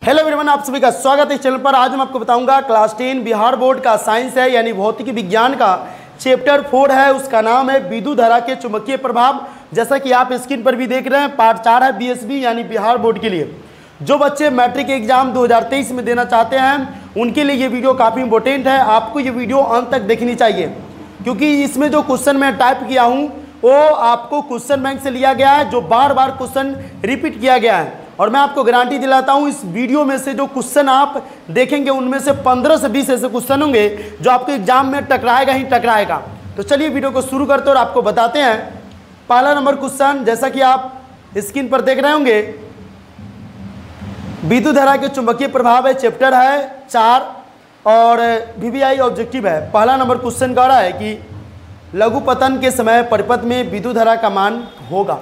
Hello everyone, आप सभी का स्वागत है इस चैनल पर। आज मैं आपको बताऊंगा क्लास 10 बिहार बोर्ड का साइंस है यानी भौतिक विज्ञान का चैप्टर 4 है। उसका नाम है विद्युत धारा के चुंबकीय प्रभाव। जैसा कि आप स्क्रीन पर भी देख रहे हैं, पार्ट 4 है बीएसबी यानी बिहार बोर्ड के लिए। जो बच्चे मैट्रिक एग्जाम 2023 में देना चाहते हैं उनके लिए ये वीडियो काफ़ी इंपॉर्टेंट है। आपको ये वीडियो अंत तक देखनी चाहिए क्योंकि इसमें जो क्वेश्चन मैं टाइप किया हूँ वो आपको क्वेश्चन बैंक से लिया गया है, जो बार बार क्वेश्चन रिपीट किया गया है। और मैं आपको गारंटी दिलाता हूं इस वीडियो में से जो क्वेश्चन आप देखेंगे उनमें से 15 से 20 ऐसे क्वेश्चन होंगे जो आपको एग्जाम में टकराएगा ही टकराएगा। तो चलिए वीडियो को शुरू करते हैं और आपको बताते हैं। पहला नंबर क्वेश्चन, जैसा कि आप स्क्रीन पर देख रहे होंगे, विद्युत धारा के चुंबकीय प्रभाव है, चैप्टर है 4 और वीवीआई ऑब्जेक्टिव है। पहला नंबर क्वेश्चन कह रहा है कि लघु पतन के समय परिपथ में विद्युत धारा का मान होगा।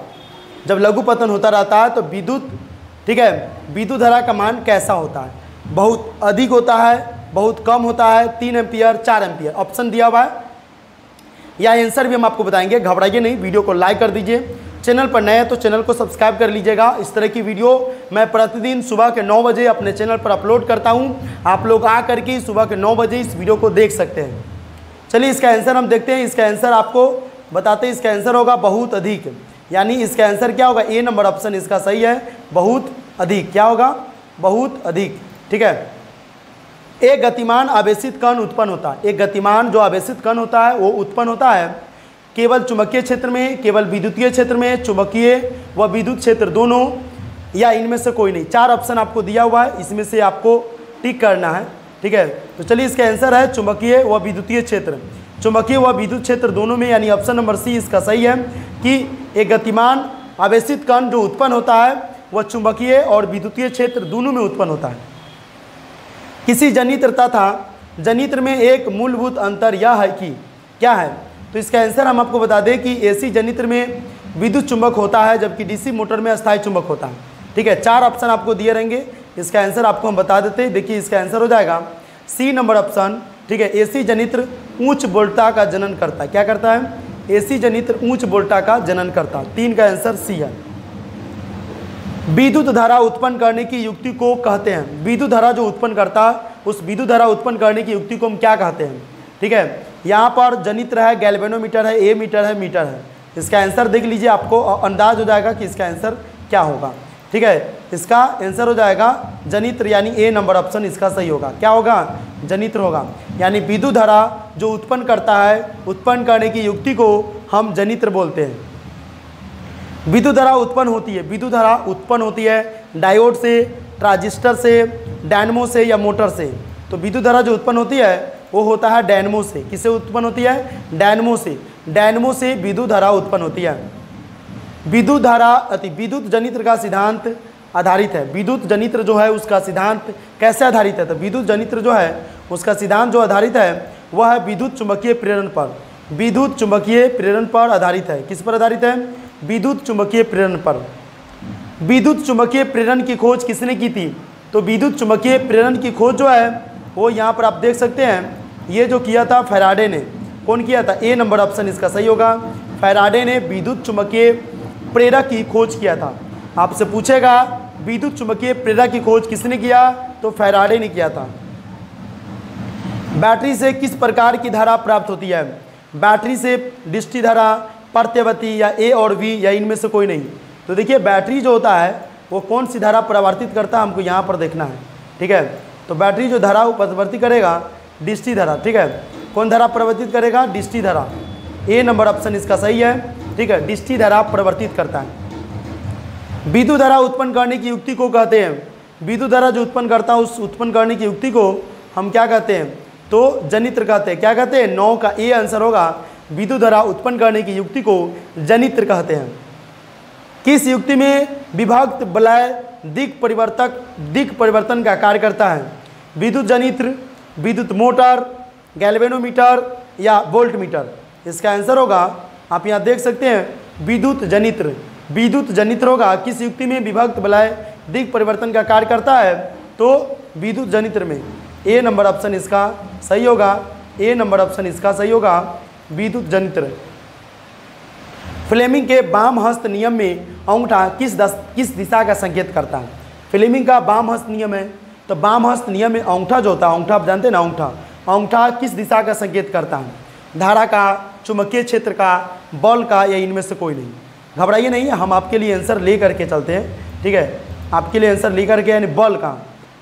जब लघु पतन होता रहता है तो विद्युत धारा का मान कैसा होता है? बहुत अधिक होता है, बहुत कम होता है, 3 एम्पियर, 4 एम्पियर। ऑप्शन दिया हुआ है, या आंसर भी हम आपको बताएंगे। घबराइए नहीं, वीडियो को लाइक कर दीजिए। चैनल पर नए हैं तो चैनल को सब्सक्राइब कर लीजिएगा। इस तरह की वीडियो मैं प्रतिदिन सुबह के 9 बजे अपने चैनल पर अपलोड करता हूँ। आप लोग आ करके सुबह के 9 बजे इस वीडियो को देख सकते हैं। चलिए इसका आंसर हम देखते हैं। इसका आंसर आपको बताते हैं। इसका आंसर होगा बहुत अधिक, यानी इसका आंसर क्या होगा? ए नंबर ऑप्शन इसका सही है, बहुत अधिक। क्या होगा? बहुत अधिक। ठीक है। एक गतिमान आवेशित कण उत्पन्न होता है। एक गतिमान जो आवेशित कण होता है वो उत्पन्न होता है केवल चुंबकीय क्षेत्र में, केवल विद्युतीय क्षेत्र में, चुंबकीय व विद्युत क्षेत्र दोनों, या इनमें से कोई नहीं। 4 ऑप्शन आपको दिया हुआ है, इसमें से आपको टिक करना है। ठीक है। तो चलिए इसका आंसर है चुंबकीय व विद्युतीय क्षेत्र। चुंबकीय व विद्युत क्षेत्र दोनों में, यानी ऑप्शन नंबर सी इसका सही है कि एक गतिमान आवेशित कण जो उत्पन्न होता है वह चुंबकीय और विद्युतीय क्षेत्र दोनों में उत्पन्न होता है। किसी जनित्र तथा जनित्र में एक मूलभूत अंतर यह है कि क्या है? तो इसका आंसर हम आपको बता दें कि एसी जनित्र में विद्युत चुंबक होता है जबकि डीसी मोटर में अस्थायी चुंबक होता है। ठीक है। 4 ऑप्शन आपको दिए रहेंगे, इसका आंसर आपको हम बता देते हैं। देखिए इसका आंसर हो जाएगा सी नंबर ऑप्शन। ठीक है। एसी जनित्र उच्च वोल्टता का जनन करता है। क्या करता है? एसी जनित्र उच्च वोल्टता का जनन करता है। 3 का आंसर सी है। विद्युत धारा उत्पन्न करने की युक्ति को कहते हैं। विद्युत धारा जो उत्पन्न करता है उस विद्युत धारा उत्पन्न करने की युक्ति को हम क्या कहते हैं? ठीक है। यहाँ पर जनित्र है, गैल्वेनोमीटर है, ए मीटर है, मीटर है। इसका आंसर देख लीजिए, आपको अंदाज हो जाएगा कि इसका आंसर क्या होगा। ठीक है। इसका आंसर हो जाएगा जनित्र, यानी ए नंबर ऑप्शन इसका सही होगा। क्या होगा? जनित्र होगा। यानी विद्युत धारा जो उत्पन्न करता है, उत्पन्न करने की युक्ति को हम जनित्र बोलते हैं। विद्युत धारा उत्पन्न होती है, विद्युत धारा उत्पन्न होती है डायोड से, ट्रांजिस्टर से, डायनमो से या मोटर से। तो विद्युत धारा जो उत्पन्न होती है वो होता है डायनमो से। किससे उत्पन्न होती है? डायनमो से। डायनमो से विद्युत धारा उत्पन्न होती है। विद्युत धारा विद्युत जनित्र का सिद्धांत आधारित है। विद्युत जनित्र जो है उसका सिद्धांत कैसे आधारित है? तो विद्युत जनित्र जो है उसका सिद्धांत जो आधारित है वह है विद्युत चुंबकीय प्रेरण पर। विद्युत चुंबकीय प्रेरण पर आधारित है। किस पर आधारित है? विद्युत चुंबकीय प्रेरण पर। विद्युत चुंबकीय प्रेरण की खोज किसने की थी? तो विद्युत चुंबकीय प्रेरण की खोज जो है वो यहाँ पर आप देख सकते हैं, ये जो किया था फैराडे ने। कौन किया था? ए नंबर ऑप्शन इसका सही होगा। फैराडे ने विद्युत चुंबकीय प्रेरक की खोज किया था। आपसे पूछेगा विद्युत चुंबकीय प्रेरक की खोज किसने किया? तो फैराडे ने किया था। बैटरी से किस प्रकार की धारा प्राप्त होती है? बैटरी से डिस्टी धारा, प्रत्यवती, या ए और बी, या इनमें से कोई नहीं। तो देखिए बैटरी जो होता है वो कौन सी धारा परिवर्तित करता है हमको यहाँ पर देखना है। ठीक है। तो बैटरी जो धारा वो परिवर्तित करेगा डिस्टी धारा। ठीक है। कौन धारा परिवर्तित करेगा? डिस्टी धारा। ए नंबर ऑप्शन इसका सही है। ठीक है। डिस्टी धारा परिवर्तित करता है। विद्युत धारा उत्पन्न करने की युक्ति को कहते हैं। विद्युत धारा जो उत्पन्न करता है उस उत्पन्न करने की युक्ति को हम क्या कहते हैं? तो जनित्र कहते हैं। क्या कहते हैं? 9 का ए आंसर होगा। विद्युत धारा उत्पन्न करने की युक्ति को जनित्र कहते हैं। किस युक्ति में विभक्त वलय दिक् परिवर्तन का कार्य करता है? विद्युत जनित्र, विद्युत मोटर, गैल्वेनोमीटर या वोल्ट मीटर। इसका आंसर होगा, आप यहाँ देख सकते हैं, विद्युत जनित्र। विद्युत जनित्र होगा। किस युक्ति में विभक्त वलय दिक् परिवर्तन का कार्य करता है? तो विद्युत जनित्र में। ए नंबर ऑप्शन इसका सही होगा। ए नंबर ऑप्शन इसका सही होगा, विद्युत जनित्र। फ्लेमिंग के वाम हस्त नियम में अंगूठा किस दिशा का संकेत करता है? फ्लेमिंग का वाम हस्त नियम है। तो वाम हस्त नियम में अंगूठा जो होता है, अंगूठा आप जानते हैं ना, अंगूठा किस दिशा का संकेत करता है? धारा का, चुंबकीय क्षेत्र का, बल का, या इनमें से कोई नहीं। घबराइए नहीं, हम आपके लिए आंसर ले करके चलते हैं, ठीक है, आपके लिए आंसर ले करके, यानी बल का।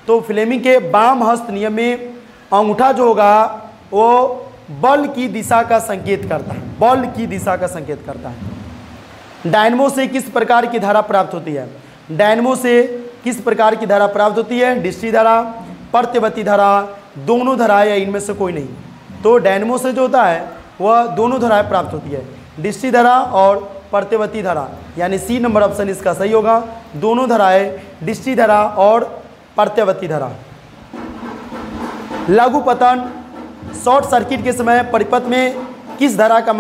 तो फ्लेमिंग के वाम हस्त नियम में अंगूठा जो होगा वो बल की दिशा का संकेत करता है, बल की दिशा का संकेत करता है। डायनमो से किस प्रकार की धारा प्राप्त होती है? डायनमो से किस प्रकार की धारा प्राप्त होती है? डिस्ट्री धारा, प्रत्यवर्ती धारा, दोनों धाराएं, या इनमें से कोई नहीं। तो डायनमो से जो होता है वह दोनों धाराएं प्राप्त होती है, डिस्ट्री धारा और प्रत्यवर्ती धारा, यानी सी नंबर ऑप्शन इसका सही होगा। दोनों धाराएं, डिस्ट्री धारा और प्रत्यवर्ती धारा। लघु पतन शॉर्ट सर्किट के समय परिपथ में किस धारा का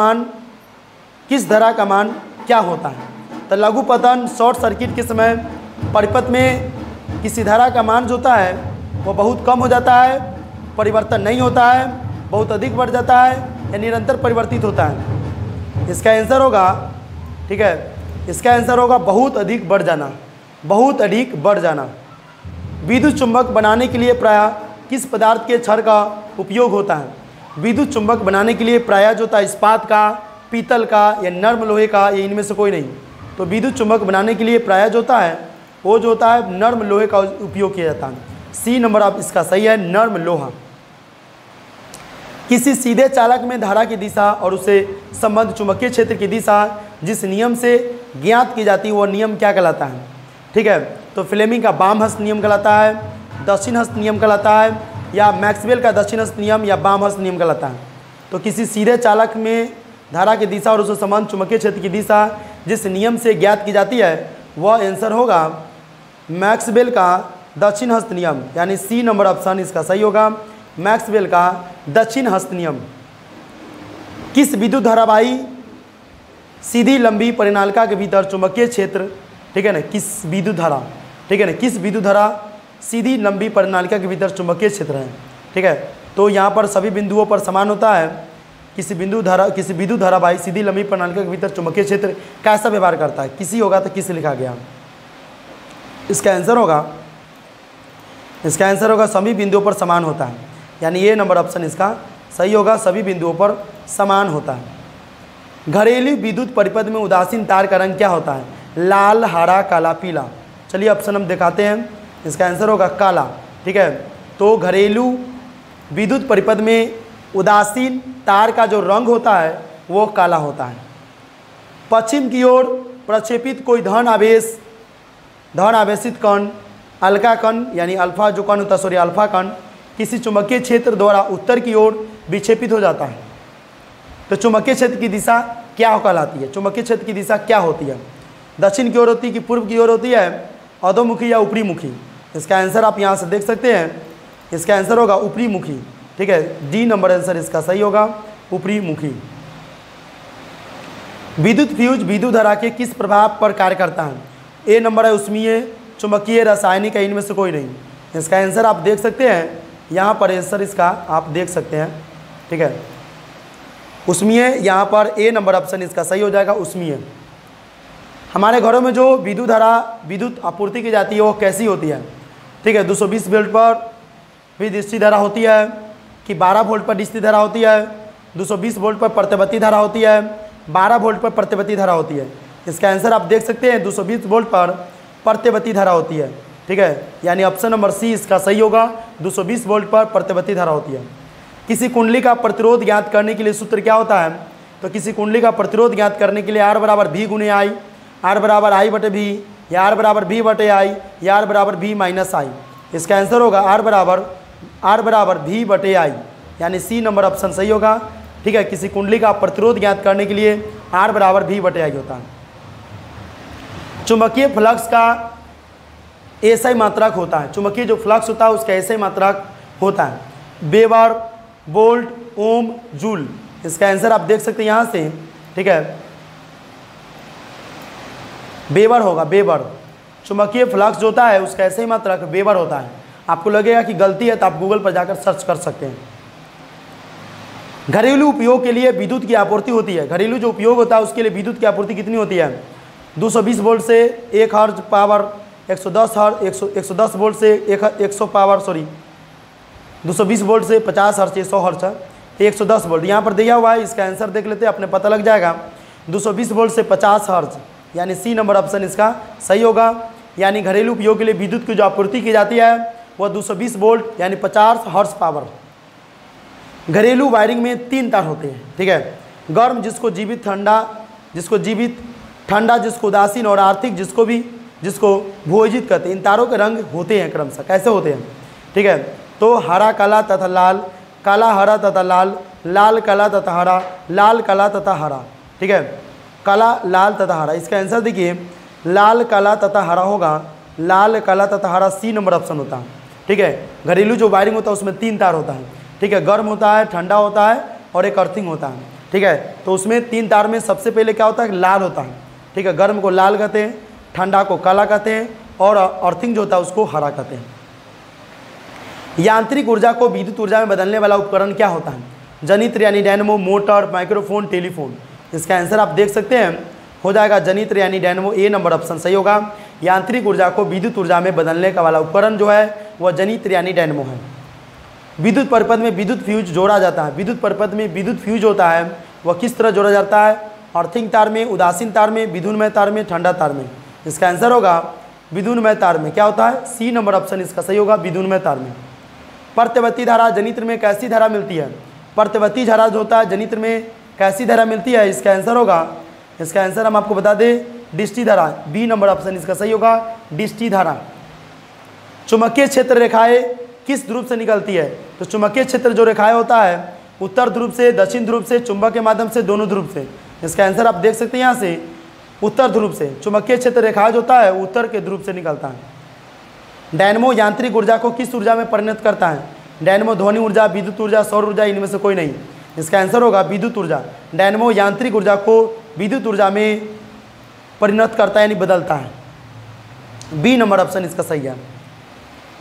मान क्या होता है? तो लघु पतन शॉर्ट सर्किट के समय परिपथ में किसी धारा का मान जो होता है वो बहुत कम हो जाता है, परिवर्तन नहीं होता है, बहुत अधिक बढ़ जाता है, या निरंतर परिवर्तित होता है। इसका आंसर होगा, ठीक है, इसका आंसर होगा बहुत अधिक बढ़ जाना, बहुत अधिक बढ़ जाना। विद्युत चुंबक बनाने के लिए प्रायः किस पदार्थ के क्षण का उपयोग होता है? विद्युत चुंबक बनाने के लिए प्रायः जो होता है इस्पात का, पीतल का, या नर्म लोहे का, या इनमें से कोई नहीं। तो विद्युत चुंबक बनाने के लिए प्रायः जो होता है वो जो होता है नर्म लोहे का उपयोग किया जाता है। सी नंबर आप इसका सही है, नर्म लोहा। किसी सीधे चालक में धारा की दिशा और उससे संबंध चुंबकीय क्षेत्र की दिशा जिस नियम से ज्ञात की जाती है वह नियम क्या कहलाता है? ठीक है, तो फ्लेमिंग का वाम हस्त नियम कहलाता है, दक्षिण हस्त नियम कहलाता है, या मैक्सवेल का दक्षिण हस्त नियम या वाम हस्त नियम कहलाता है। तो किसी सीधे चालक में धारा की दिशा और उससे संबंध चुंबकीय क्षेत्र की दिशा जिस नियम से ज्ञात की जाती है वह आंसर होगा मैक्सवेल का दक्षिण हस्त नियम, यानी सी नंबर ऑप्शन इसका सही होगा, मैक्सवेल का दक्षिण हस्त नियम। किस विद्युत धारावाही सीधी लंबी परिनालिका के भीतर चुंबकीय क्षेत्र, ठीक है ना, किस विद्युत धारा, ठीक है ना, किस विद्युत धारा सीधी लंबी परिनालिका के भीतर चुंबकीय क्षेत्र है? ठीक है, तो यहाँ पर सभी बिंदुओं पर समान होता है। किसी विद्युत धारावाही सीधी लंबी परिनालिका के भीतर चुंबकीय क्षेत्र कैसा व्यवहार करता है? किसी होगा तो किस लिखा गया? इसका आंसर होगा सभी बिंदुओं पर समान होता है, यानी ये नंबर ऑप्शन इसका सही होगा, सभी बिंदुओं पर समान होता है। घरेलू विद्युत परिपथ में उदासीन तार का रंग क्या होता है? लाल, हरा, काला, पीला। चलिए ऑप्शन हम दिखाते हैं, इसका आंसर होगा काला। ठीक है, तो घरेलू विद्युत परिपथ में उदासीन तार का जो रंग होता है वो काला होता है। पश्चिम की ओर प्रक्षेपित कोई धन आवेशित कण, अल्का कण, यानी अल्फा जो कण होता है, अल्फा कण किसी चुंबकीय क्षेत्र द्वारा उत्तर की ओर विक्षेपित हो जाता है। तो चुंबकीय क्षेत्र की दिशा क्या कहलाती है? चुंबकीय क्षेत्र की दिशा क्या होती है? दक्षिण की ओर होती है कि पूर्व की ओर होती है, अधोमुखी या ऊपरी मुखी? इसका आंसर आप यहाँ से देख सकते हैं, इसका आंसर होगा ऊपरी मुखी। ठीक है, डी नंबर आंसर इसका सही होगा, ऊपरी मुखी। विद्युत फ्यूज विद्युत धारा के किस प्रभाव पर कार्य करता है? ए नंबर है उष्मीय, चुंबकीय, रासायनिक, इनमें से कोई नहीं। इसका आंसर आप देख सकते हैं, यहाँ पर आंसर इसका आप देख सकते हैं। ठीक है, उष्मीय, यहाँ पर ए नंबर ऑप्शन इसका सही हो जाएगा, उष्मीय। हमारे घरों में जो विद्युत आपूर्ति की जाती है वो कैसी होती है? ठीक है, 220 वोल्ट पर भी डिस्ट्री धारा होती है कि 12 वोल्ट पर डिस्ट्री धारा होती है, 220 वोल्ट पर प्रत्यवर्ती धारा होती है, 12 वोल्ट पर प्रत्यवर्ती धारा होती है। इसका आंसर आप देख सकते हैं, 220 वोल्ट पर प्रत्यवर्ती धारा होती है। ठीक है, यानी ऑप्शन नंबर सी इसका सही होगा, 220 वोल्ट पर प्रत्यवर्ती धारा होती है। किसी कुंडली का प्रतिरोध ज्ञात करने के लिए सूत्र क्या होता है? तो किसी कुंडली का प्रतिरोध ज्ञात करने के लिए R बराबर V गुने आई, R बराबर I बटे V, या R बराबर V बटे आई, या R बराबर V माइनस आई। इसका आंसर होगा R बराबर V बटे आई, यानी सी नंबर ऑप्शन सही होगा। ठीक है, किसी कुंडली का प्रतिरोध ज्ञात करने के लिए R बराबर V बटे आई होता है। चुंबकीय फ्लक्स का ऐसा ही मात्रक होता है, चुंबकीय जो फ्लक्स होता है उसका ऐसा ही मात्रक होता है, वेबर, वोल्ट, ओम, जूल। इसका आंसर आप देख सकते हैं यहाँ से। ठीक है, वेबर होगा, वेबर। चुंबकीय फ्लक्स जो होता है उसका ऐसे ही मात्रक वेबर होता है। आपको लगेगा कि गलती है तो आप गूगल पर जाकर सर्च कर सकते हैं। घरेलू उपयोग के लिए विद्युत की आपूर्ति होती है, घरेलू जो उपयोग होता है उसके लिए विद्युत की आपूर्ति कितनी होती है? 220 वोल्ट से 1 हर्ट्ज पावर 110 हर्ट्ज 110 वोल्ट से 100 पावर 220 वोल्ट से 50 हर्ट्ज 100 हर्ट्ज है, 110 वोल्ट यहाँ पर दिया हुआ है। इसका आंसर देख लेते हैं, अपने पता लग जाएगा। 220 वोल्ट से 50 हर्ट्ज, यानी सी नंबर ऑप्शन इसका सही होगा। यानी घरेलू उपयोग के लिए विद्युत की जो आपूर्ति की जाती है वह 220 वोल्ट यानी 50 हर्ट्ज पावर। घरेलू वायरिंग में 3 तार होते हैं, ठीक है। गर्म जिसको जीवित, ठंडा जिसको उदासीन, और आर्थिक जिसको भूयोजित कहते हैं। इन तारों के रंग होते हैं क्रमशः, कैसे होते हैं, ठीक है। तो हरा काला तथा लाल, काला हरा तथा लाल, लाल काला तथा हरा, लाल काला तथा हरा, ठीक है। काला लाल तथा हरा, इसका आंसर देखिए लाल काला तथा हरा होगा। लाल काला तथा हरा सी नंबर ऑप्शन होता है, ठीक है। घरेलू जो वायरिंग होता है उसमें 3 तार होता है, ठीक है। गर्म होता है, ठंडा होता है और एक अर्थिंग होता है, ठीक है। तो उसमें 3 तार में सबसे पहले क्या होता है, लाल होता है, ठीक है। गर्म को लाल कहते हैं, ठंडा को काला कहते हैं और अर्थिंग जो होता है उसको हरा कहते हैं। यांत्रिक ऊर्जा को विद्युत ऊर्जा में बदलने वाला उपकरण क्या होता है? जनित्र यानी डायनमो, मोटर, माइक्रोफोन, टेलीफोन। इसका आंसर आप देख सकते हैं, हो जाएगा जनित्र यानी डायनमो, ए नंबर ऑप्शन सही होगा। यांत्रिक ऊर्जा को विद्युत ऊर्जा में बदलने का वाला उपकरण जो है वह जनित्र यानी डायनमो है। विद्युत परिपथ में विद्युत फ्यूज जोड़ा जाता है। विद्युत परिपथ में विद्युत फ्यूज होता है वह किस तरह जोड़ा जाता है? अर्थिंग तार में, उदासीन तार में, विद्युन्मय तार में, ठंडा तार में। इसका आंसर होगा विद्युन्मय तार में। क्या होता है? सी नंबर ऑप्शन इसका सही होगा, विद्युन्मय तार में। प्रत्यवर्ती धारा जनित्र में कैसी धारा मिलती है? प्रत्यवर्ती धारा जो होता है जनित्र में कैसी धारा मिलती है? इसका आंसर होगा, इसका आंसर हम आपको बता दें, डिस्टी धारा, बी नंबर ऑप्शन इसका सही होगा, डिस्टी धारा। चुंबकीय क्षेत्र रेखाएं किस ध्रुव से निकलती है? तो चुंबकीय क्षेत्र जो रेखाएं होता है उत्तर ध्रुव से, दक्षिण ध्रुव से, चुंबक के माध्यम से, दोनों ध्रुव से। इसका आंसर आप देख सकते हैं यहाँ से, उत्तर ध्रुव से। चुंबकीय क्षेत्र रेखा जो होता है उत्तर के ध्रुव से निकलता है। डायनमो यांत्रिक ऊर्जा को किस ऊर्जा में परिणत करता है? डायनमो ध्वनि ऊर्जा, विद्युत ऊर्जा, सौर ऊर्जा, इनमें से कोई नहीं। इसका आंसर होगा विद्युत ऊर्जा। डायनमो यांत्रिक ऊर्जा को विद्युत ऊर्जा में परिणत करता है यानी बदलता है। बी नंबर ऑप्शन इसका सही है।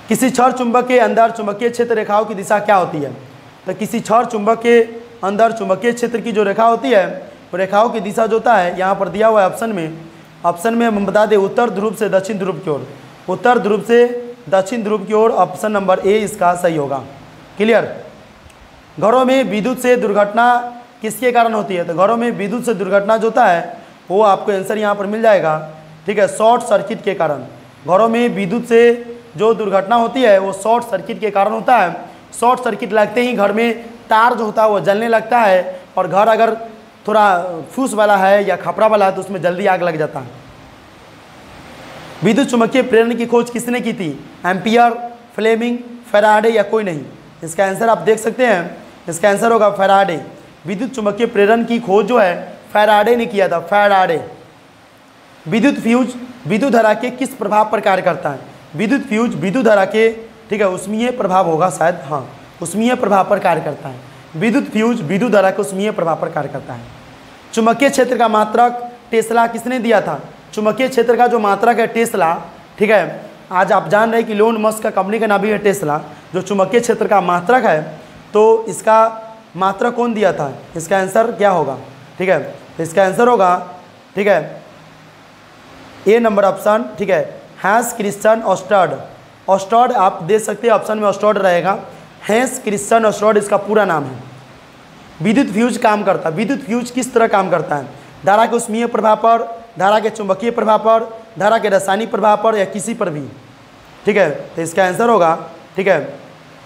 किसी छड़ चुंबक के अंदर चुंबकीय क्षेत्र रेखाओं की दिशा क्या होती है? तो किसी छड़ चुंबक के अंदर चुंबकीय क्षेत्र की जो रेखा होती है वो रेखाओं की दिशा जो होता है यहाँ पर दिया हुआ है ऑप्शन में हम बता दें, उत्तर ध्रुव से दक्षिण ध्रुव की ओर। उत्तर ध्रुव से दक्षिण ध्रुव की ओर, ऑप्शन नंबर ए इसका सही होगा। क्लियर? घरों में विद्युत से दुर्घटना किसके कारण होती है? तो घरों में विद्युत से दुर्घटना जो होता है वो आपको आंसर यहाँ पर मिल जाएगा, ठीक है, शॉर्ट सर्किट के कारण। घरों में विद्युत से जो दुर्घटना होती है वो शॉर्ट सर्किट के कारण होता है। शॉर्ट सर्किट लगते ही घर में तार जो होता है वो जलने लगता है, और घर अगर थोड़ा फूस वाला है या खपरा वाला है तो उसमें जल्दी आग लग जाता है। विद्युत चुंबकीय प्रेरण की खोज किसने की थी? एम्पियर, फ्लेमिंग, फैराडे या कोई नहीं। इसका आंसर आप देख सकते हैं, इसका आंसर होगा फैराडे। विद्युत चुंबकीय प्रेरण की खोज जो है फैराडे ने किया था, फैराडे। विद्युत फ्यूज विद्युत धारा के किस प्रभाव पर कार्य करता है? विद्युत फ्यूज विद्युत धारा के, ठीक है, उष्मीय प्रभाव होगा शायद, हाँ, उष्मीय प्रभाव पर कार्य करता है। विद्युत फ्यूज विद्युत धारा के उष्मीय प्रभाव पर कार्य करता है। चुंबकीय क्षेत्र का मात्रक टेस्ला किसने दिया था? चुंबकीय क्षेत्र का जो मात्रक है टेस्ला, ठीक है, आज आप जान रहे हैं कि इलोन मस्क का कंपनी का नाम भी है टेस्ला। जो चुंबकीय क्षेत्र का मात्रक है तो इसका मात्रक कौन दिया था? इसका आंसर क्या होगा? ठीक है, इसका आंसर होगा, ठीक है, ए नंबर ऑप्शन, ठीक है, हैंस क्रिश्चियन ऑस्टर्ड। ऑस्टर्ड आप देख सकते हैं, ऑप्शन में ऑस्टर्ड रहेगा। हैंस क्रिश्चियन ऑस्टर्ड इसका पूरा नाम है। विद्युत फ्यूज काम करता है। विद्युत फ्यूज किस तरह काम करता है? धारा के उष्मीय प्रभाव पर, धारा के चुंबकीय प्रभाव पर, धारा के रासायनिक प्रभाव पर या किसी पर भी, ठीक है। तो इसका आंसर होगा, ठीक है,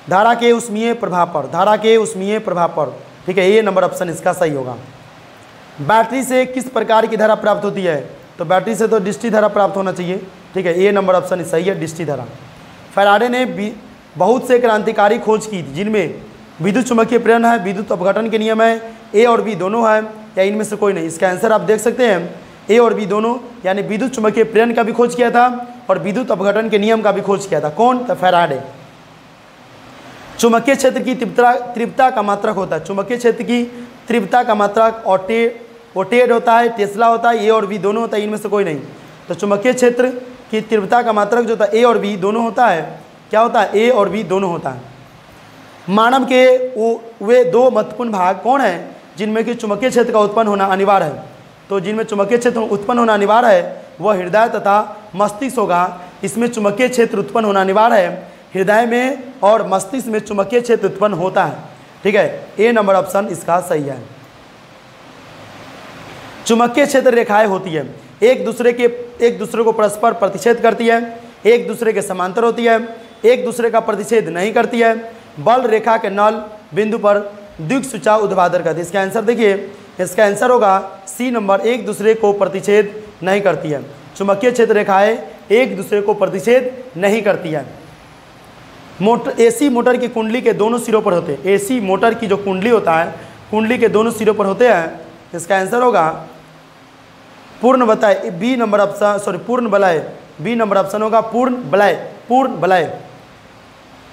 धारा के उष्मीय प्रभाव पर, धारा के उष्मीय प्रभाव पर, ठीक है, ए नंबर ऑप्शन इसका सही होगा। बैटरी से किस प्रकार की धारा प्राप्त होती है? तो बैटरी से तो डिस्टी धारा प्राप्त होना चाहिए, ठीक है, ए नंबर ऑप्शन सही है, डिस्टी धारा। फैराडे ने बहुत से क्रांतिकारी खोज की जिनमें विद्युत चुंबकीय प्रेरण है, विद्युत अपघटन के नियम है, ए और बी दोनों है या इनमें से कोई नहीं। इसका आंसर आप देख सकते हैं, ए और बी दोनों, यानी विद्युत चुंबकीय प्रेरण का भी खोज किया था और विद्युत अपघटन के नियम का भी खोज किया था। कौन? तो फैराडे। चुंबकीय क्षेत्र की तीव्रता का मात्रक होता है। चुंबकीय क्षेत्र की तीव्रता का मात्रक ओटेड होता है, टेस्ला होता है, ए और बी दोनों होता है, इनमें से कोई नहीं। तो चुंबकीय क्षेत्र की तीव्रता का मात्रक जो होता है ए और बी दोनों होता है। क्या होता है? ए और बी दोनों होता है। मानव के वे दो महत्वपूर्ण भाग कौन है जिनमें कि चुंबकीय क्षेत्र का उत्पन्न होना अनिवार्य है? तो जिनमें चुंबकीय क्षेत्र उत्पन्न होना अनिवार्य है वह हृदय तथा मस्तिष्क होगा। इसमें चुंबकीय क्षेत्र उत्पन्न होना अनिवार्य है। हृदय में और मस्तिष्क में चुंबकीय क्षेत्र उत्पन्न होता है। ठीक है, ए नंबर ऑप्शन इसका सही है। चुंबकीय क्षेत्र रेखाएं होती है, एक दूसरे को परस्पर प्रतिच्छेद करती है, एक दूसरे के समांतर होती है, एक दूसरे का प्रतिच्छेद नहीं करती है, बल रेखा के नल बिंदु पर द्विसूचा ऊर्ध्वाधर करती है। इसका आंसर देखिए, इसका आंसर होगा सी नंबर, एक दूसरे को प्रतिच्छेद नहीं करती है। चुंबकीय क्षेत्र रेखाएं एक दूसरे को प्रतिच्छेद नहीं करती है। एसी मोटर की कुंडली के दोनों सिरों पर होते हैं। एसी मोटर की जो कुंडली होता है, कुंडली के दोनों सिरों पर होते हैं। इसका आंसर होगा पूर्ण बताए, बी नंबर ऑप्शन, सॉरी पूर्ण बलय, बी नंबर ऑप्शन होगा पूर्ण बलय, पूर्ण बलय।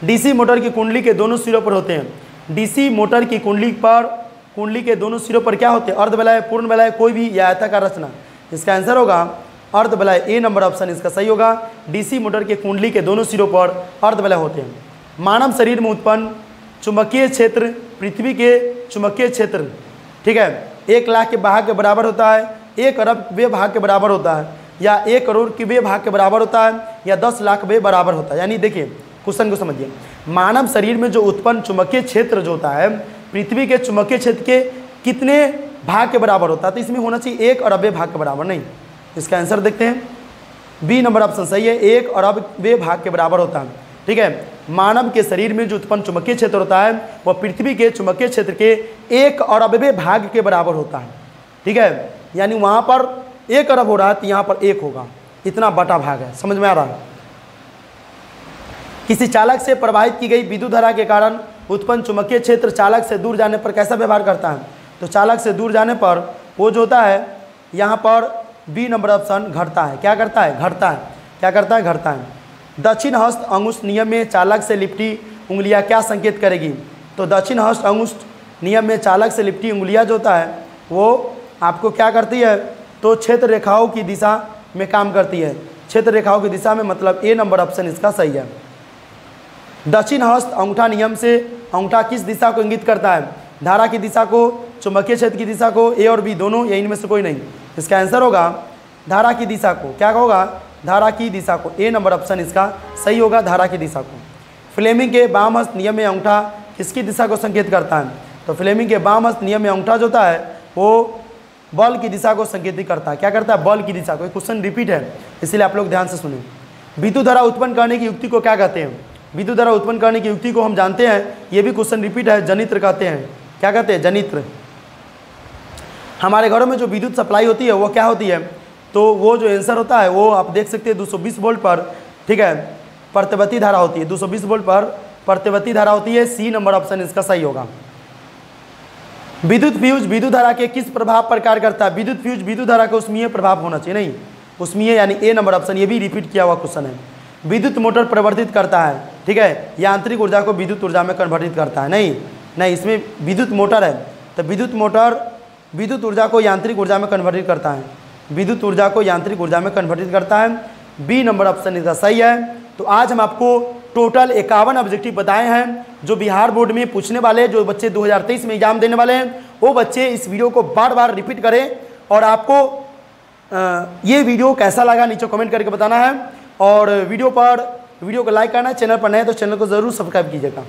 डीसी मोटर की कुंडली के दोनों सिरों पर होते हैं। डीसी मोटर की कुंडली के दोनों सिरों पर क्या होते हैं? अर्ध बलय, पूर्ण बलय, कोई भी या आयताकार रचना। इसका आंसर होगा अर्ध बलय, ए नंबर ऑप्शन इसका सही होगा। डीसी मोटर के कुंडली के दोनों सिरों पर अर्ध बलय होते हैं। मानव शरीर में उत्पन्न चुंबकीय क्षेत्र पृथ्वी के चुंबकीय क्षेत्र, ठीक है, 1 लाख के भाग के बराबर होता है, 1 अरब वे भाग के बराबर होता है, या 1 करोड़ के वे भाग के बराबर होता है, या 10 लाख वे बराबर होता है। यानी देखिए क्वेश्चन को समझिए, मानव शरीर में जो उत्पन्न चुंबकीय क्षेत्र जो होता है पृथ्वी के चुंबकीय क्षेत्र के कितने भाग के बराबर होता है? तो इसमें होना चाहिए 1 अरब वे भाग के बराबर, नहीं। इसका आंसर देखते हैं, बी नंबर ऑप्शन सही है, 1 अरब वे भाग के बराबर होता है। ठीक है, मानव के शरीर में जो उत्पन्न चुंबकीय क्षेत्र होता है वह पृथ्वी के चुंबकीय क्षेत्र के 1 अरबवें भाग के बराबर होता है। ठीक है, यानी वहाँ पर 1 अरब हो रहा है तो यहाँ पर 1 होगा, इतना बटा भाग है। समझ में आ रहा है? किसी चालक से प्रवाहित की गई विद्युत धारा के कारण उत्पन्न चुंबकीय क्षेत्र चालक से दूर जाने पर कैसा व्यवहार करता है? तो चालक से दूर जाने पर वो जो होता है यहाँ पर बी नंबर ऑप्शन घटता है। क्या करता है? घटता है। क्या करता है? घटता है। दक्षिण हस्त अंगुष्ठ नियम में चालक से लिपटी उंगलियां क्या संकेत करेगी? तो दक्षिण हस्त अंगुष्ठ नियम में चालक से लिपटी उंगलियां जो होता है वो आपको क्या करती है? तो क्षेत्र रेखाओं की दिशा में काम करती है। क्षेत्र रेखाओं की दिशा में, मतलब ए नंबर ऑप्शन इसका सही है। दक्षिण हस्त अंगूठा नियम से अंगूठा किस दिशा को इंगित करता है? धारा की दिशा को, चुंबकीय क्षेत्र की दिशा को, ए और बी दोनों, या इनमें से कोई नहीं। इसका आंसर होगा धारा की दिशा को। क्या होगा? धारा की दिशा को, ए नंबर ऑप्शन इसका सही होगा, धारा की दिशा को। फ्लेमिंग के बाम हस्त नियम में अंगूठा किसकी दिशा को संकेत करता है? तो फ्लेमिंग के बाम हस्त नियम में अंगूठा जो होता है वो बल की दिशा को संकेतित करता है। क्या करता है? बल की दिशा को। क्वेश्चन रिपीट है, इसलिए आप लोग ध्यान से सुने। विद्युत धारा उत्पन्न करने की युक्ति को क्या कहते हैं? विद्युत धारा उत्पन्न करने की युक्ति को हम जानते हैं, ये भी क्वेश्चन रिपीट है, जनित्र कहते हैं। क्या कहते हैं? जनित्र। हमारे घरों में जो विद्युत सप्लाई होती है वो क्या होती है? तो वो जो आंसर होता है वो आप देख सकते हैं 220 वोल्ट पर, ठीक है, प्रतिवर्ती धारा होती है। 220 वोल्ट पर प्रतिवर्ती धारा होती है, सी नंबर ऑप्शन इसका सही होगा। विद्युत फ्यूज विद्युत धारा के किस प्रभाव पर कार्य करता है? विद्युत फ्यूज विद्युत धारा का उष्मीय प्रभाव होना चाहिए, नहीं उष्मीय, यानी ए नंबर ऑप्शन, ये भी रिपीट किया हुआ क्वेश्चन है। विद्युत मोटर परिवर्तित करता है, ठीक है, यांत्रिक ऊर्जा को विद्युत ऊर्जा में कन्वर्टित करता है। नहीं, इसमें विद्युत मोटर है, तो विद्युत मोटर विद्युत ऊर्जा को यांत्रिक ऊर्जा में कन्वर्टित करता है। विद्युत ऊर्जा को यांत्रिक ऊर्जा में कन्वर्टित करता है, बी नंबर ऑप्शन इसका सही है। तो आज हम आपको टोटल 51 ऑब्जेक्टिव बताए हैं जो बिहार बोर्ड में पूछने वाले, जो बच्चे 2023 में एग्जाम देने वाले हैं, वो बच्चे इस वीडियो को बार बार रिपीट करें। और आपको ये वीडियो कैसा लगा नीचे कमेंट करके बताना है, और वीडियो को लाइक करना है। चैनल पर नए तो चैनल को ज़रूर सब्सक्राइब कीजिएगा।